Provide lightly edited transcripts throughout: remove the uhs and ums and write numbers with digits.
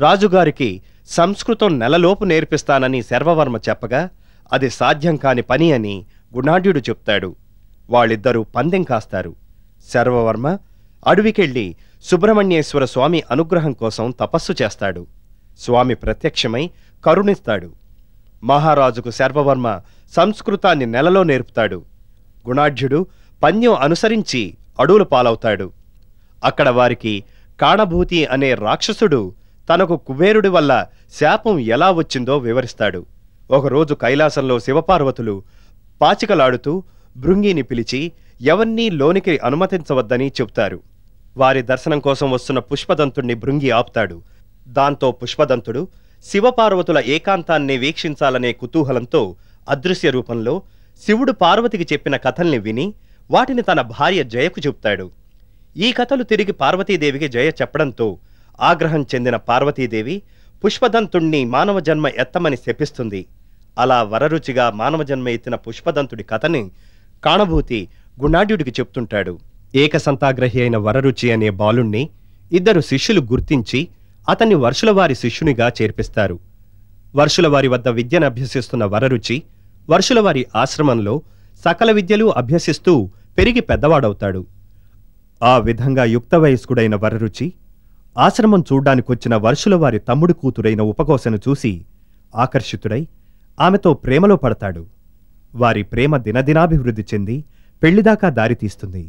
రాజుగారికి సంస్కృతం నెలలోపు నేర్పిస్తానని శర్వవర్మ చెప్పగా అది సాధ్యం కాని పని అని గుణాఢ్యుడు చెప్తాడు. వాళ్ళిద్దరూ పందెం కాస్తారు. శర్వవర్మ అడవికెళ్ళి సుబ్రహ్మణ్యేశ్వర స్వామి అనుగ్రహం కోసం తపస్సు చేస్తాడు. స్వామి ప్రత్యక్షమై కరుణిస్తాడు. మహారాజుకు శర్వవర్మ సంస్కృతాన్ని నెలలో నేర్పుతాడు. గుణాఢ్యుడు పందెం అనుసరించి అడవుల పాలవుతాడు. అక్కడ వారికి కాణభూతి అనే రాక్షసుడు తనకు కుబేరుడి వల్ల శాపం ఎలా వచ్చిందో వివరిస్తాడు. ఒకరోజు కైలాసంలో శివపార్వతులు పాచికలాడుతూ భృంగిని పిలిచి ఎవన్నీ లోనికి అనుమతించవద్దని చెబుతారు. వారి దర్శనం కోసం వస్తున్న పుష్పదంతుణ్ణి భృంగి ఆపుతాడు. దాంతో పుష్పదంతుడు శివపార్వతుల ఏకాంతాన్ని వీక్షించాలనే కుతూహలంతో అదృశ్య రూపంలో శివుడు పార్వతికి చెప్పిన కథల్ని విని వాటిని తన భార్య జయకు చెప్తాడు. ఈ కథలు తిరిగి పార్వతీదేవికి జయ చెప్పడంతో ఆగ్రహం చెందిన పార్వతీదేవి పుష్పదంతుణ్ణి మానవ జన్మ ఎత్తమని శపిస్తుంది. అలా వరరుచిగా మానవ జన్మ ఎత్తిన పుష్పదంతుడి కథని కాణభూతి గుణాఢ్యుడికి చెప్తుంటాడు. ఏకసంతాగ్రహి అయిన వరరుచి అనే బాలుణ్ణి ఇద్దరు శిష్యులు గుర్తించి అతన్ని వర్షులవారి శిష్యునిగా చేర్పిస్తారు. వర్షులవారి వద్ద విద్యను అభ్యసిస్తున్న వరరుచి వర్షులవారి ఆశ్రమంలో సకల విద్యలు అభ్యసిస్తూ పెరిగి పెద్దవాడవుతాడు. ఆ విధంగా యుక్త వయస్కుడైన వరరుచి ఆశ్రమం చూడ్డానికొచ్చిన వర్షులవారి తమ్ముడు కూతురైన ఉపకోశను చూసి ఆకర్షితుడై ఆమెతో ప్రేమలో పడతాడు. వారి ప్రేమ దినదినాభివృద్ధి చెంది పెళ్లిదాకా దారితీస్తుంది.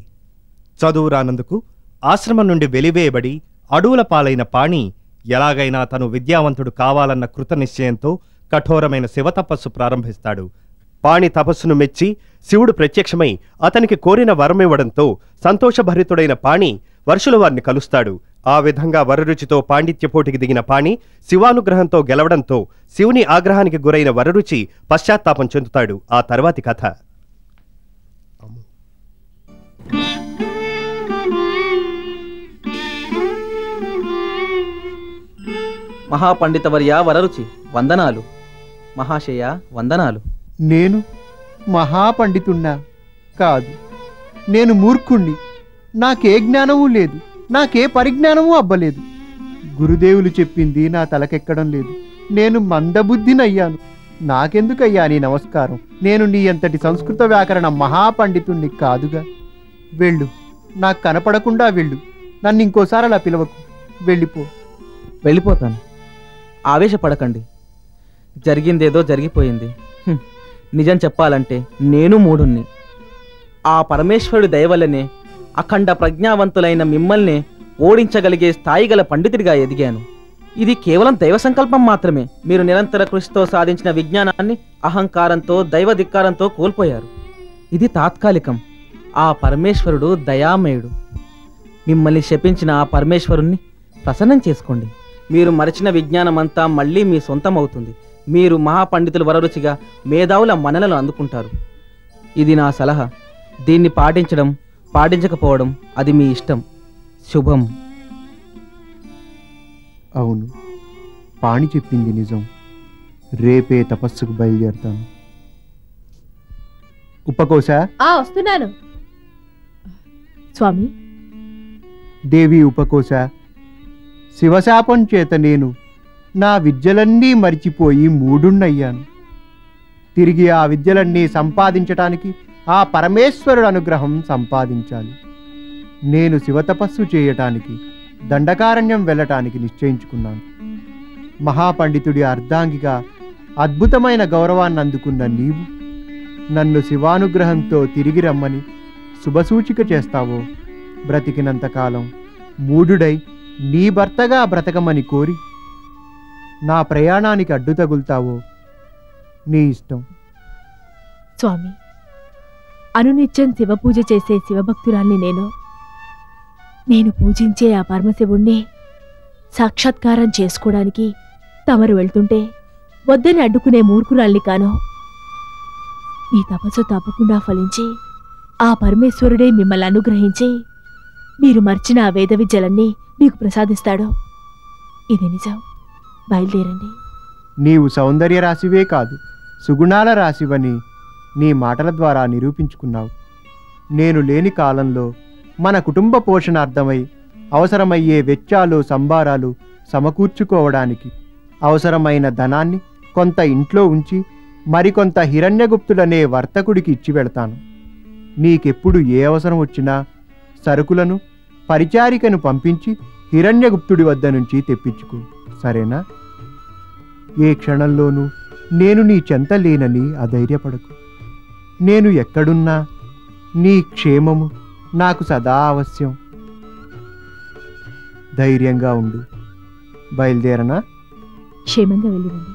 చదువు రానందుకు ఆశ్రమం నుండి వెలివేయబడి అడవుల పాలైన పాణి ఎలాగైనా తను విద్యావంతుడు కావాలన్న కృతనిశ్చయంతో కఠోరమైన శివతపస్సు ప్రారంభిస్తాడు. పాణి తపస్సును మెచ్చి శివుడు ప్రత్యక్షమై అతనికి కోరిన వరమివ్వడంతో సంతోషభరితుడైన పాణి వర్షులవారిని కలుస్తాడు. ఆ విధంగా వరరుచితో పాండిత్య పోటీకి దిగిన పాణి శివానుగ్రహంతో గెలవడంతో శివుని ఆగ్రహానికి గురైన వరరుచి పశ్చాత్తాపం చెందుతాడు. ఆ తర్వాతి కథ. మహాపండితవర్య వరరుచి వందనాలు. మహాశయ వందనాలు. నేను మహాపండితున్నా కాదు, నేను మూర్ఖుణ్ణి. నాకే జ్ఞానమూ లేదు, నాకే పరిజ్ఞానమూ అబ్బలేదు. గురుదేవులు చెప్పింది నా తలకెక్కడం లేదు. నేను మందబుద్ధినయ్యాను. నాకెందుకయ్యా నీ నమస్కారం? నేను నీ అంతటి సంస్కృత వ్యాకరణ మహాపండితుణ్ణి కాదుగా. వెళ్ళు, నాకు కనపడకుండా వెళ్ళు. నన్ను ఇంకోసారి అలా పిలవకు. వెళ్ళిపో. వెళ్ళిపోతాను. ఆవేశపడకండి. జరిగిందేదో జరిగిపోయింది. నిజం చెప్పాలంటే నేను మూఢుణ్ణి. ఆ పరమేశ్వరుడి దయవల్లనే అఖండ ప్రజ్ఞావంతులైన మిమ్మల్ని ఓడించగలిగే స్థాయి గల పండితుడిగా ఎదిగాను. ఇది కేవలం దైవ సంకల్పం మాత్రమే. మీరు నిరంతర కృషితో సాధించిన విజ్ఞానాన్ని అహంకారంతో దైవ ధిక్కారంతో కోల్పోయారు. ఇది తాత్కాలికం. ఆ పరమేశ్వరుడు దయామయుడు. మిమ్మల్ని శపించిన ఆ పరమేశ్వరుణ్ణి ప్రసన్నం చేసుకోండి. మీరు మరచిన విజ్ఞానమంతా మళ్ళీ మీ సొంతం అవుతుంది. మీరు మహాపండితులు వరరుచిగా మేధావుల మన్ననలు అందుకుంటారు. ఇది నా సలహా. దీన్ని పాటించడం పాటించకపోవడం అది మీ ఇష్టం. శుభం. అవును, పాణి చెప్పింది నిజం. రేపే తపస్సుకు బయలుదేరుతాను. ఉపకోశ. వస్తున్నాను స్వామి. దేవి ఉపకోశ, శివశాపం చేత నేను నా విద్యలన్నీ మరిచిపోయి మూఢుణ్ణయ్యాను. తిరిగి ఆ విద్యలన్నీ సంపాదించటానికి ఆ పరమేశ్వరుడు అనుగ్రహం సంపాదించాలి. నేను శివతపస్సు చేయటానికి దండకారణ్యం వెళ్ళటానికి నిశ్చయించుకున్నాను. మహాపండితుడి అర్ధాంగిగా అద్భుతమైన గౌరవాన్ని అందుకున్న నీవు నన్ను శివానుగ్రహంతో తిరిగి రమ్మని శుభసూచిక చేస్తావో, బ్రతికినంతకాలం మూఢుడై నీ భర్తగా బ్రతకమని కోరి నా ప్రయాణానికి అడ్డు తగులుతావో నీ ఇష్టం. స్వామి, అనునిత్యం శివపూజ చేసే శివభక్తురాల్ని నేను పూజించే ఆ పరమశివుణ్ణి సాక్షాత్కారం చేసుకోవడానికి తమరు వెళ్తుంటే వద్దని అడ్డుకునే మూర్ఖురాల్ని కాను. మీ తపస్సు తప్పకుండా ఫలించి ఆ పరమేశ్వరుడే మిమ్మల్ని అనుగ్రహించి మీరు మర్చిన ఆ వేద విద్యలన్నీ మీకు ప్రసాదిస్తాడు. ఇది నిజం. బయలుదేరండి. నీవు సౌందర్య రాశివే కాదు, సుగుణాల రాశివని నీ మాటల ద్వారా నిరూపించుకున్నావు. నేను లేని కాలంలో మన కుటుంబ పోషణార్థమై అవసరమయ్యే వెచ్చాలు సంబారాలు సమకూర్చుకోవడానికి అవసరమైన ధనాన్ని కొంత ఇంట్లో ఉంచి మరికొంత హిరణ్యగుప్తుడనే వర్తకుడికి ఇచ్చి వెళతాను. నీకెప్పుడు ఏ అవసరం వచ్చినా సరుకులను పరిచారికను పంపించి హిరణ్యగుప్తుడి వద్ద నుంచి తెప్పించుకో, సరేనా? ఏ క్షణంలోనూ నేను నీ చెంత లేనని అధైర్యపడకు. నేను ఎక్కడున్నా నీ క్షేమము నాకు సదా అవశ్యం. ధైర్యంగా ఉండు. బయలుదేరనా? క్షేమంగా వెళ్ళిరండి.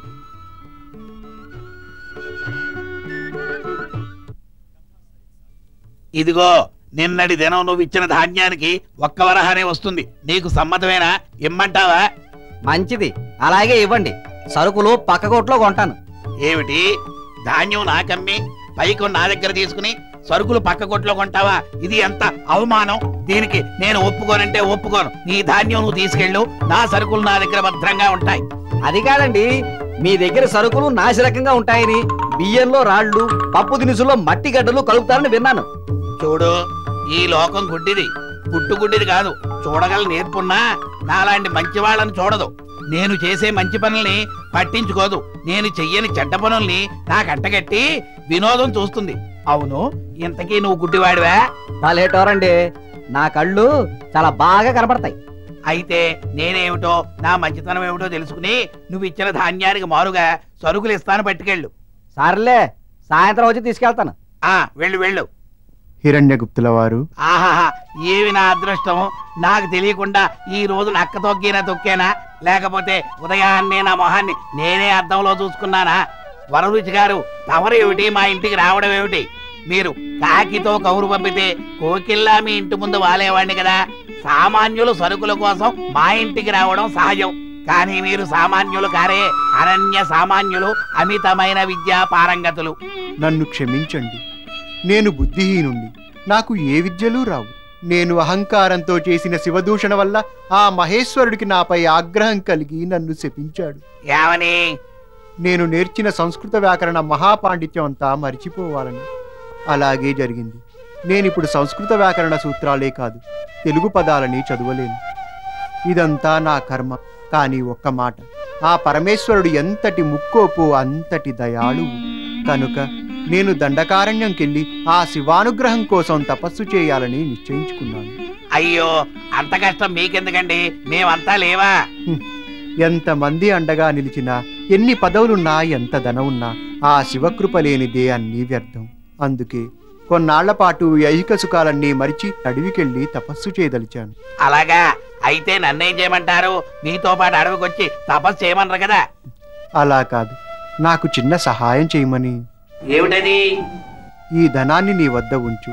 ఇదిగో నిన్నటి దినం నువ్వు ఇచ్చిన ధాన్యానికి ఒక్క వరహానే వస్తుంది. నీకు సమ్మతమేనా? ఇమ్మంటావా? మంచిది, అలాగే ఇవ్వండి. సరుకులు పక్క కొట్లో కొంటాను. ఏమిటి, ధాన్యం నాకమ్మి పైకి నా దగ్గర తీసుకుని సరుకులు పక్క కొట్లో కొంటావా? ఇది ఎంత అవమానం! దీనికి నేను ఒప్పుకోనంటే ఒప్పుకోను. నీ ధాన్యం నువ్వు తీసుకెళ్ళు, నా సరుకులు నా దగ్గర భద్రంగా ఉంటాయి. అది కాదండి, మీ దగ్గర సరుకులు నాసిరకంగా ఉంటాయని బియ్యంలో రాళ్ళు, పప్పు దినుసుల్లో మట్టి గడ్డలు కలుపుతారని విన్నాను. చూడు, ఈ లోకం గుడ్డిది, గుడ్డిది కాదు. చూడగల నేర్పున్నా నాలాంటి మంచి వాళ్ళని చూడదు. నేను చేసే మంచి పనుల్ని పట్టించుకోదు. నేను చెయ్యని చెడ్డ పనుల్ని నాకంటగట్టి వినోదం చూస్తుంది. అవును, ఇంతకీ నువ్వు గుడ్డివాడివా? భలేటోరండి, నా కళ్ళు చాలా బాగా కనపడతాయి. అయితే నేనేమిటో నా మంచితనం ఏమిటో తెలుసుకుని నువ్వు ఇచ్చిన ధాన్యానికి మారుగా సరుకులు ఇస్తాను, పట్టుకెళ్ళు. సర్లే, సాయంత్రం వచ్చి తీసుకెళ్తాను. వెళ్ళు వెళ్ళు. హిరణ్యగుప్తుల వారు, ఆహాహా, ఏవి నా అదృష్టం! నాకు తెలియకుండా ఈ రోజు నక్క తొక్కేనా, లేకపోతే ఉదయాన్నే నా మొహాన్ని నేనే అద్దంలో చూసుకున్నానా? వరరుచి గారు, తవరేమిటి మా ఇంటికి రావడం ఏమిటి? మీరు కాకితో కౌరు పంపితే కోకిల్లా మీ ఇంటి ముందు వాలేవాడిని కదా. సామాన్యులు సరుకుల కోసం మా ఇంటికి రావడం సహజం. కానీ మీరు సామాన్యులు కారే, అనన్య సామాన్యులు, అమితమైన విద్యా పారంగతులు. నన్ను క్షమించండి. నేను బుద్ధిహీనుణ్ణి. నాకు ఏ విద్యలు రావు. నేను అహంకారంతో చేసిన శివదూషణ వల్ల ఆ మహేశ్వరుడికి నాపై ఆగ్రహం కలిగి నన్ను శపించాడు. ఏమని? నేను నేర్చిన సంస్కృత వ్యాకరణ మహాపాండిత్యం అంతా మరిచిపోవాలని. అలాగే జరిగింది. నేనిప్పుడు సంస్కృత వ్యాకరణ సూత్రాలే కాదు, తెలుగు పదాలని చదవలేను. ఇదంతా నా కర్మ. కానీ ఒక్క మాట, ఆ పరమేశ్వరుడు ఎంతటి ముక్కోపు అంతటి దయాళువు. కనుక నేను దండకారణ్యంకెళ్ళి ఆ శివానుగ్రహం కోసం తపస్సు చేయాలని నిశ్చయించుకున్నాను. అయ్యో, అంత కష్టం మీకెందుకండి, మేమంతా లేవా? ఎంతమంది అండగా నిలిచినా, ఎన్ని పదవులున్నా, ఎంత ధనమున్నా ఆ శివకృప లేనిదే అన్నీ వ్యర్థం. అందుకే కొన్నాళ్ల పాటు ఐహిక సుఖాలన్నీ మరిచి అడవికెళ్ళి తపస్సు చేయదలిచాను. అలాగా? అయితే నన్నేం చేయమంటారు? మీతో పాటు అడవికొచ్చి తపస్సు చేయమన్నారు కదా. అలా కాదు, నాకు చిన్న సహాయం చేయమని. ఏమిటది? ఈ ధనాన్ని నీ వద్ద ఉంచు.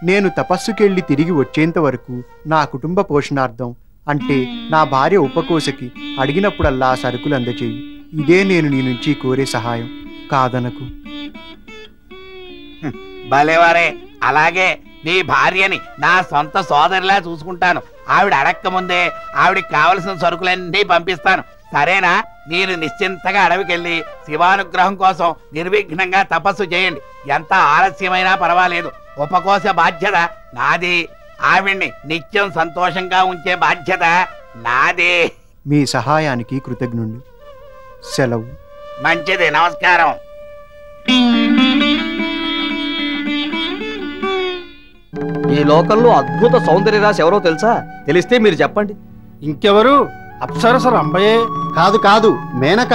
నేను తపస్సుకెళ్ళి తిరిగి వచ్చేంత వరకు నా కుటుంబ పోషణార్థం, అంటే నా భార్య ఉపకోశకి అడిగినప్పుడల్లా సరుకులు అందచేయి. ఇదే నేను నీ నుంచి కోరే సహాయం, కాదనకు. భలేవారే, అలాగే నీ భార్యని నా సొంత సోదరిలా చూసుకుంటాను. ఆవిడ అడక్క ముందే ఆవిడికి కావలసిన సరుకులన్నీ పంపిస్తాను, సరేనా? మీరు నిశ్చింతగా అడవికెళ్ళి శివానుగ్రహం కోసం నిర్విఘ్నంగా తపస్సు చేయండి. ఎంత ఆలస్యమైనా పర్వాలేదు. ఉపకోశ బాధ్యత నాది. ఆవిడ్ని నిత్యం సంతోషంగా ఉంచే బాధ్యత నాదే. మీ సహాయానికి కృతజ్ఞుణ్ణి. సెలవు. మంచిది, నమస్కారం. ఈ లోకంలో అద్భుత సౌందర్య రాశి ఎవరో తెలుసా? తెలిస్తే మీరు చెప్పండి. ఇంకెవరు? అప్సరస రంభయే. కాదు కాదు, మేనక.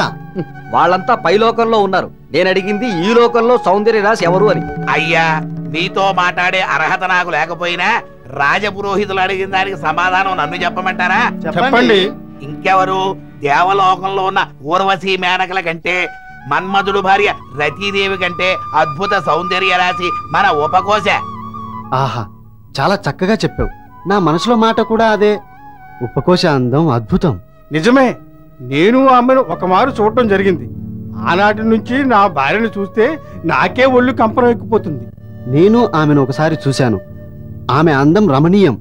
వాళ్ళంతా పై లోకంలో ఉన్నారు. నేను అడిగింది ఈ లోకంలో సౌందర్య రాశి ఎవరు అని. అయ్యా, మీతో మాట్లాడే అర్హత నాకు లేకపోయినా రాజపురోహితులు అడిగిన దానికి సమాధానం నన్ను చెప్పమంటారా? చెప్పండి. ఇంకెవరు? దేవలోకంలో ఉన్న ఊర్వశీ మేనకల కంటే, మన్మధుడు భార్య రతీదేవి కంటే అద్భుత సౌందర్య రాశి మన ఉపకోశ. ఆహా, చాలా చక్కగా చెప్పావు. నా మనసులో మాట కూడా అదే. ఉపకోశ అందం అద్భుతం. నిజమే, నేను ఆమెను ఒకమారు చూడటం జరిగింది. ఆనాటి నుంచి నా భార్యను చూస్తే నాకే ఒళ్ళు కంపరం ఎక్కిపోతుంది. నేను ఆమెను ఒకసారి చూశాను. ఆమె అందం రమణీయం.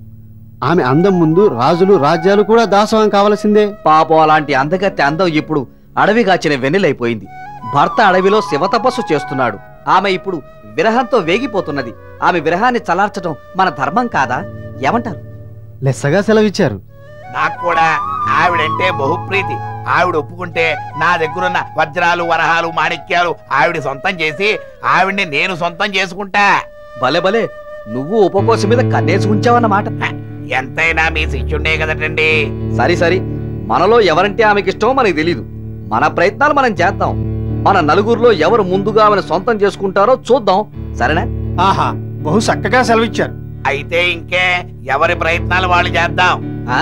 ఆమె అందం ముందు రాజులు రాజ్యాలు కూడా దాసోహం కావలసిందే. పాపం, అలాంటి అందగత్తె అందం ఇప్పుడు అడవి కాచిన వెన్నెలైపోయింది. భర్త అడవిలో శివతపస్సు చేస్తున్నాడు. ఆమె ఇప్పుడు విరహంతో వేగిపోతున్నది. ఆమె విరహాన్ని చలార్చడం మన ధర్మం కాదా? ఏమంటారు? లెస్సగా సెలవిచ్చారు. నాకు కూడా ఆవిడంటే బహుప్రీతి. ఆవిడ ఒప్పుకుంటే నా దగ్గరున్న వజ్రాలు వరహాలు మాణిక్యాలు ఆవిడ సొంతం చేసి ఆవిడ్ని నేను సొంతం చేసుకుంటా. భలే భలే, నువ్వు ఉపకోసం మీద కన్నేసి ఉంచావన్నమాట. ఎంతైనా మీ శిష్యుండే కదటండి. సరి సరి, మనలో ఎవరంటే ఆమెకి ఇష్టమో మనకి తెలీదు. మన ప్రయత్నాలు మనం చేద్దాం. మన నలుగురిలో ఎవరు ముందుగా ఆమెను సొంతం చేసుకుంటారో చూద్దాం. సరేనా? ఆహా, బహు చక్కగా సెలవిచ్చారు. అయితే ఇంకే ఎవరి ప్రయత్నాలు వాళ్ళు చేద్దాం. ఆ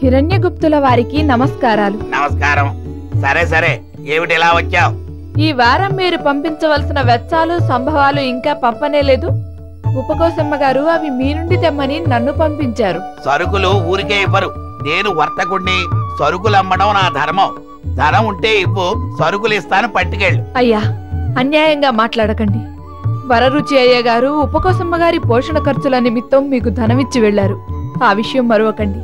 హిరణ్యగుప్తుల వారికి నమస్కారాలు. నమస్కారం. సరే సరే, ఏమిటి ఇలా వచ్చావు? ఈ వారం మీరు పంపించవలసిన వెచ్చాలు సంభవాలు ఇంకా పంపనే లేదు. ఉపకోసమ్మ గారు అవి మీ నుండి తెమ్మని నన్ను పంపించారు. సరుకులు ఊరికే ఇవ్వరు. నేను వర్తకుడిని. సరుకులు అమ్మడం నా ధర్మం. ధనం ఉంటే ఇవ్వు, సరుకులు ఇస్తాను, పట్టుకెళ్ళు. అయ్యా, అన్యాయంగా మాట్లాడకండి. వరరుచి అయ్య గారు ఉపకోసమ్మ గారి పోషణ ఖర్చుల నిమిత్తం మీకు ధనమిచ్చి వెళ్లారు. ఆ విషయం మరవకండి.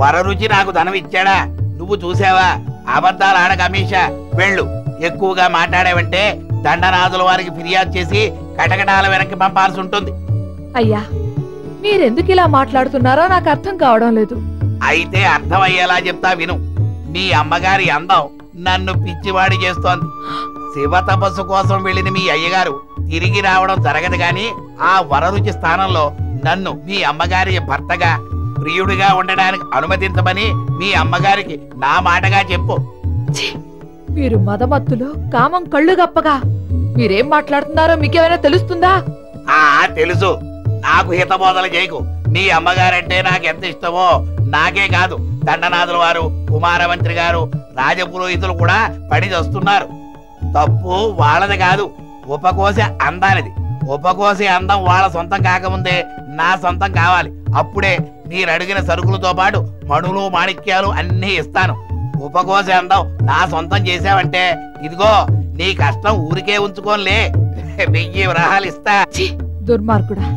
వరరుచి నాకు ధనం ఇచ్చాడా? నువ్వు చూసావా? అబద్ధాలు ఆడక అమీషా. వెళ్ళు. ఎక్కువగా మాట్లాడావంటే దండనాథుల వారికి ఫిర్యాదు చేసి కటకటాల వెనక్కి పంపాల్సి ఉంటుంది. అయ్యా, మీరెందుకు ఇలా మాట్లాడుతున్నారో నాకు అర్థం కావడం లేదు. అయితే అర్థమయ్యేలా చెప్తా విను. మీ అమ్మగారి అందం నన్ను పిచ్చివాడి చేస్తోంది. శివ తపస్సు కోసం వెళ్ళిన మీ అయ్యగారు తిరిగి రావడం జరగదు గాని ఆ వరరుచి స్థానంలో నన్ను మీ అమ్మగారి భర్తగా ప్రియుడిగా ఉండడానికి అనుమతించమని మీ అమ్మగారికి నా మాటగా చెప్పు. ఛీ! మీరు మదమత్తులో కామం కళ్ళు గప్పగా మీరేం మాట్లాడుతున్నారో మీకేమైనా తెలుస్తుందా? తెలుసు. నాకు హితబోధలు చేయకు. నీ అమ్మగారంటే నాకు ఎంత ఇష్టమో నాకే కాదు, దండనాథుల వారు, కుమారమంత్రి గారు, రాజపురోహితులు కూడా పడి వస్తున్నారు. తప్పు వాళ్ళది కాదు, ఉపకోసే అందానిది. ఉపకోసే అందం వాళ్ళ సొంతం కాకముందే నా సొంతం కావాలి. అప్పుడే మీరు అడిగిన సరుకులతో పాటు మణులు మాణిక్యాలు అన్నీ ఇస్తాను. ఉపకోసే అందం నా సొంతం చేసావంటే ఇదిగో నీ కష్టం ఊరికే ఉంచుకోనిలే, 1000 వరహాలు ఇస్తా. దుర్మార్గుడా!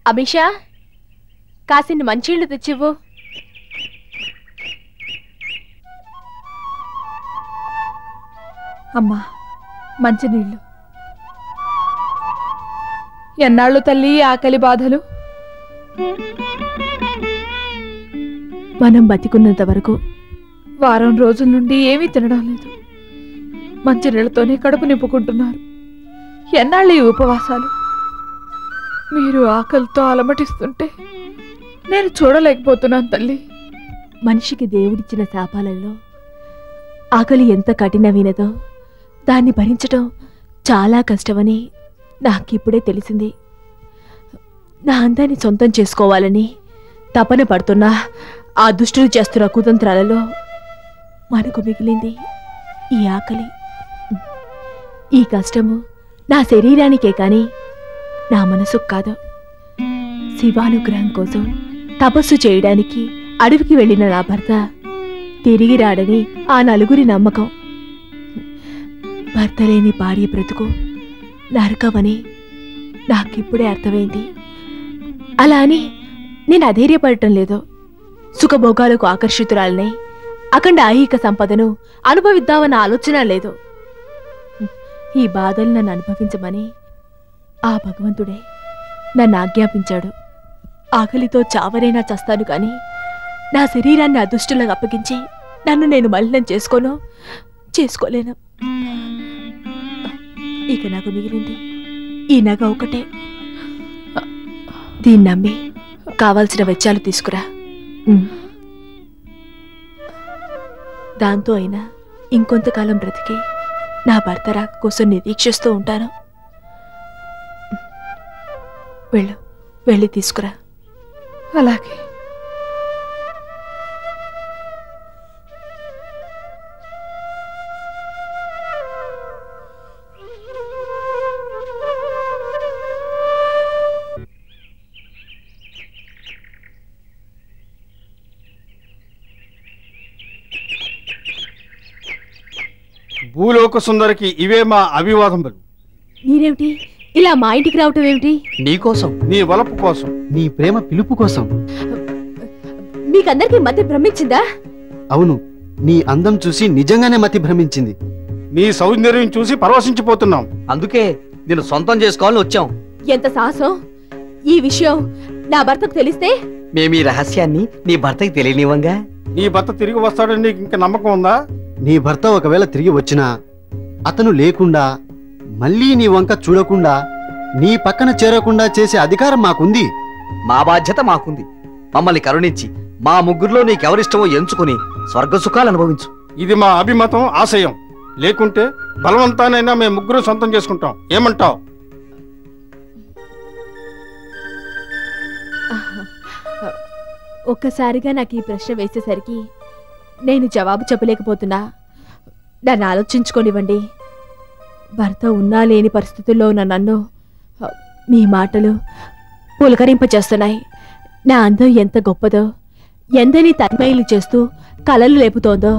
అభిషా, కాసిన్ని మంచిళ్ళు తెచ్చివ్వు. అమ్మా, మంచినీళ్ళు. ఎన్నాళ్ళు తల్లి ఆకలి బాధలు? మనం బతికున్నంత వరకు వారం రోజుల నుండి ఏమీ తినడం లేదు. మంచినీళ్ళతోనే కడుపు నింపుకుంటున్నారు. ఎన్నాళ్ళు ఈ ఉపవాసాలు? మీరు ఆకలితో అలమటిస్తుంటే నేను చూడలేకపోతున్నాను తల్లి. మనిషికి దేవుడిచ్చిన శాపాలలో ఆకలి ఎంత కఠినమైనదో దాన్ని భరించటం చాలా కష్టమని నాకిప్పుడే తెలిసింది. నా అందాన్ని సొంతం చేసుకోవాలని తపన పడుతున్నా ఆ దుష్టులు చేస్తున్న కుతంత్రాలలో మనకు మిగిలింది ఈ ఆకలి. ఈ కష్టము నా శరీరానికే కాని నా మనసుకు కాదు. శివానుగ్రహం కోసం తపస్సు చేయడానికి అడవికి వెళ్ళిన నా భర్త తిరిగి రాడని ఆ నలుగురి నమ్మకం. భర్త లేని భార్య బ్రతుకు నరకమని నాకిప్పుడే అర్థమైంది. అలా అని నేను అధైర్యపడటం లేదు. సుఖభోగాలకు ఆకర్షితురాలనై అఖండ ఐహిక సంపదను అనుభవిద్దామన్న ఆలోచన లేదు. ఈ బాధలు నన్ను అనుభవించమని ఆ భగవంతుడే నన్ను ఆజ్ఞాపించాడు. ఆకలితో చావరైనా చస్తాను కానీ నా శరీరాన్ని అదుష్టులకు అప్పగించి నన్ను నేను మలినం చేసుకోలేను. ఇక నాకు మిగిలింది ఈ నగ ఒకటే. దీన్ని నమ్మి కావాల్సిన వెచ్చాలు తీసుకురా. దాంతో అయినా ఇంకొంతకాలం బ్రతికి నా భర్త రాక కోసం నిరీక్షిస్తూ ఉంటాను. వెళ్ళి తీసుకురా. అలాగే. భూలోక సుందరికి ఇవే మా అభివాదములు. మీరేమిటి ఇలా మా ఇంటికి రావటం ఏమిటి? నీకోసం. నీ వలపు కోసం. నీ ప్రేమ పిలుపు కోసం. మీకందరికీ మతి భ్రమించిందా? అవును, నీ అందం చూసి నిజంగానే మతి భ్రమించింది. నీ సౌందర్యం చూసి పరవశించిపోతున్నాం. అందుకే నేను సొంతం చేసుకోవాలని వచ్చాం. ఎంత సాహసం! ఈ విషయం నా భర్తకు తెలిస్తే? మేము ఈ రహస్యాన్ని నీ భర్తకి తెలియనివ్వంగా. నీ భర్త తిరిగి వస్తాడని నీకు ఇంకా నమ్మకం ఉందా? నీ భర్త ఒకవేళ తిరిగి వచ్చినా అతను లేకుండా, మళ్ళీ నీ వంక చూడకుండా, నీ పక్కన చేరకుండా చేసే అధికారం మాకుంది. మా బాధ్యత మాకుంది. మమ్మల్ని కరుణించి మా ముగ్గురులో నీకెవరిష్టమో ఎంచుకుని స్వర్గ సుఖాలు అనుభవించు. ఇది మా అభిమతం, ఆశయం. లేకుంటే బలవంతానైనా మేము ముగ్గురు సొంతం చేసుకుంటాం. ఏమంటావ్? ఒక్కసారిగా నాకు ఈ ప్రశ్న వేసేసరికి నేను జవాబు చెప్పలేకపోతున్నా. దాన్ని ఆలోచించుకోనివ్వండి. భర్త ఉన్నా లేని పరిస్థితుల్లో ఉన్న నన్ను మీ మాటలు పులకరింపచేస్తున్నాయి. నా అందం ఎంత గొప్పదో, ఎందరినీ తన్మయులు చేస్తూ కలలు లేపుతోందో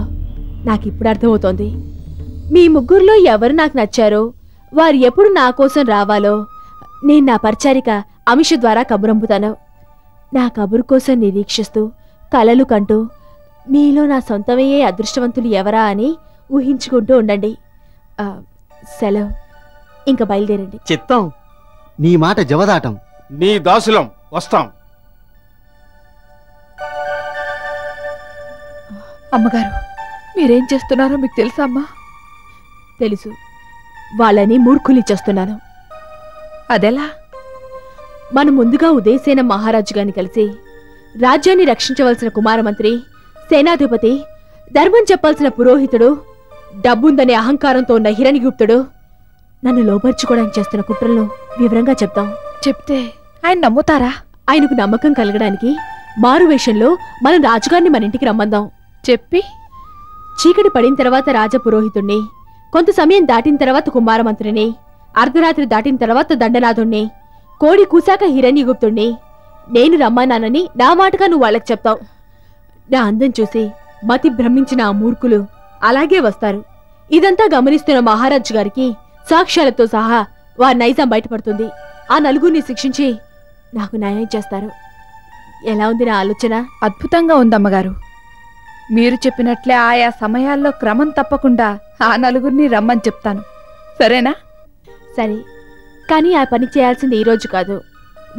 నాకు ఇప్పుడు అర్థమవుతోంది. మీ ముగ్గురులో ఎవరు నాకు నచ్చారో, వారు ఎప్పుడు నా కోసం రావాలో నేను నా పరిచారిక అమిష ద్వారా కబురంపుతాను. నా కబురు కోసం నిరీక్షిస్తూ కలలు కంటూ మీలో నా సొంతమయ్యే అదృష్టవంతులు ఎవరా అని ఊహించుకుంటూ ఉండండి. సెలవు. ఇంక బయలుదేరండి. చిత్తం. నీ మాట జవదాటం. నీ దాసులం. వస్తాం. అమ్మగారు, మీరేం చేస్తున్నారో మీకు తెలుసా అమ్మా? తెలుసు. వాళ్ళని మూర్ఖులిచ్చేస్తున్నాను. అదెలా? మనం ముందుగా ఉదయసేన మహారాజు గారిని కలిసి రాజ్యాన్ని రక్షించవలసిన కుమారమంత్రి, సేనాధిపతి, ధర్మం చెప్పాల్సిన పురోహితుడు, డబ్బుందనే అహంకారంతో ఉన్న హిరణ్యగుప్తుడు నన్ను లోపర్చుకోవడానికి చేస్తున్న కుట్రలను వివరంగా చెప్తాం. చెప్తే ఆయన నమ్ముతారా? ఆయనకు నమ్మకం కలగడానికి మారువేషంలో మనం రాజుగారిని మన ఇంటికి రమ్మందాం. చెప్పి చీకటి పడిన తర్వాత రాజపురోహితుణ్ణి, కొంత సమయం దాటిన తర్వాత కుమారమంత్రిని, అర్ధరాత్రి దాటిన తర్వాత దండనాథుణ్ణి, కోడి కూసాక హిరణ్యగుప్తుణ్ణి నేను రమ్మన్నానని నా మాటగా నువ్వు వాళ్ళకి చెప్తావు. నా అందం చూసి మతి భ్రమించిన ఆ మూర్ఖులు అలాగే వస్తారు. ఇదంతా గమనిస్తున్న మహారాజు గారికి సాక్ష్యాలతో సహా వారి నైజం బయటపడుతుంది. ఆ నలుగురిని శిక్షించి నాకు న్యాయం చేస్తారు. ఎలా ఉంది నా ఆలోచన? అద్భుతంగా ఉందమ్మగారు. మీరు చెప్పినట్లే ఆయా సమయాల్లో క్రమం తప్పకుండా ఆ నలుగురిని రమ్మని చెప్తాను. సరేనా? సరే, కానీ ఆ పని చేయాల్సింది ఈరోజు కాదు.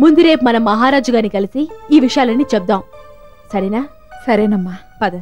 ముందు రేపు మనం మహారాజు గారిని కలిసి ఈ విషయాలన్నీ చెప్దాం. సరేనా? సరేనమ్మా. పద.